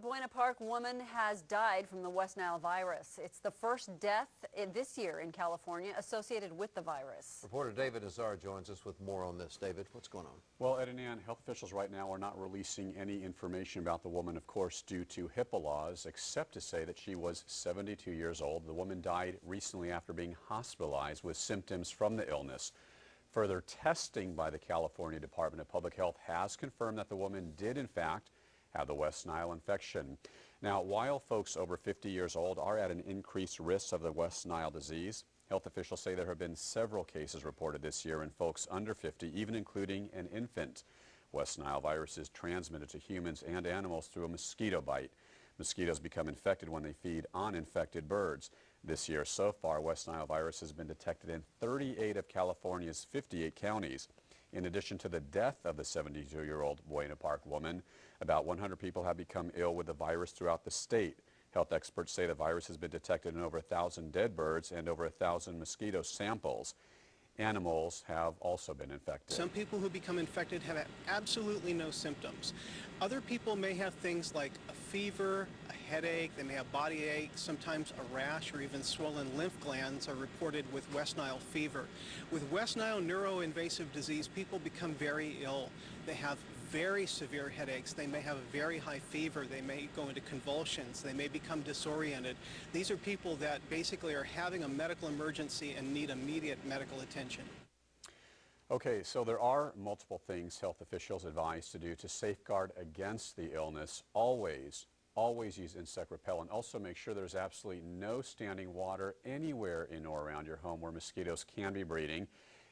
Buena Park woman has died from the West Nile virus. It's the first death this year in California associated with the virus. Reporter David Azar joins us with more on this. David, what's going on? Well, Ed and Ann, health officials right now are not releasing any information about the woman, of course, due to HIPAA laws, except to say that she was 72 years old. The woman died recently after being hospitalized with symptoms from the illness. Further testing by the California Department of Public Health has confirmed that the woman did, in fact, have the West Nile infection. Now, while folks over 50 years old are at an increased risk of the West Nile disease, health officials say there have been several cases reported this year in folks under 50, even including an infant. West Nile virus is transmitted to humans and animals through a mosquito bite. Mosquitoes become infected when they feed on infected birds. This year, so far, West Nile virus has been detected in 38 of California's 58 counties. In addition to the death of the 72-year-old Buena Park woman, about 100 people have become ill with the virus throughout the state. Health experts say the virus has been detected in over 1,000 dead birds and over 1,000 mosquito samples. Animals have also been infected. Some people who become infected have absolutely no symptoms. Other people may have things like a fever, a headache, they may have body ache, sometimes a rash or even swollen lymph glands are reported with West Nile fever. With West Nile neuroinvasive disease, people become very ill. They have very severe headaches, they may have a very high fever, they may go into convulsions, they may become disoriented. These are people that basically are having a medical emergency and need immediate medical attention. Okay, so there are multiple things health officials advise to do to safeguard against the illness. Always use insect repellent. Also make sure there's absolutely no standing water anywhere in or around your home where mosquitoes can be breeding,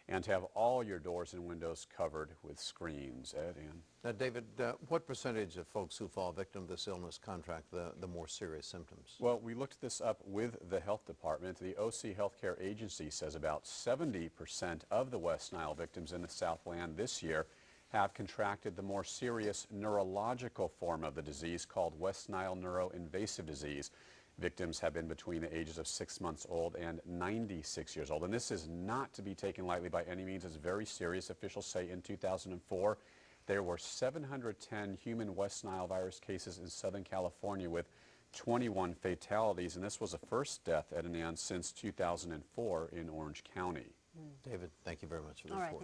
and to have all your doors and windows covered with screens. Ed, Ann. Now, David, what percentage of folks who fall victim to this illness contract the more serious symptoms? Well, we looked this up with the health department. The OC Healthcare Agency says about 70% of the West Nile victims in the Southland this year have contracted the more serious neurological form of the disease called West Nile neuroinvasive disease. Victims have been between the ages of 6 months old and 96 years old. And this is not to be taken lightly by any means. It's very serious. Officials say in 2004, there were 710 human West Nile virus cases in Southern California with 21 fatalities. And this was the first death at an end since 2004 in Orange County. David, thank you very much for the report. report.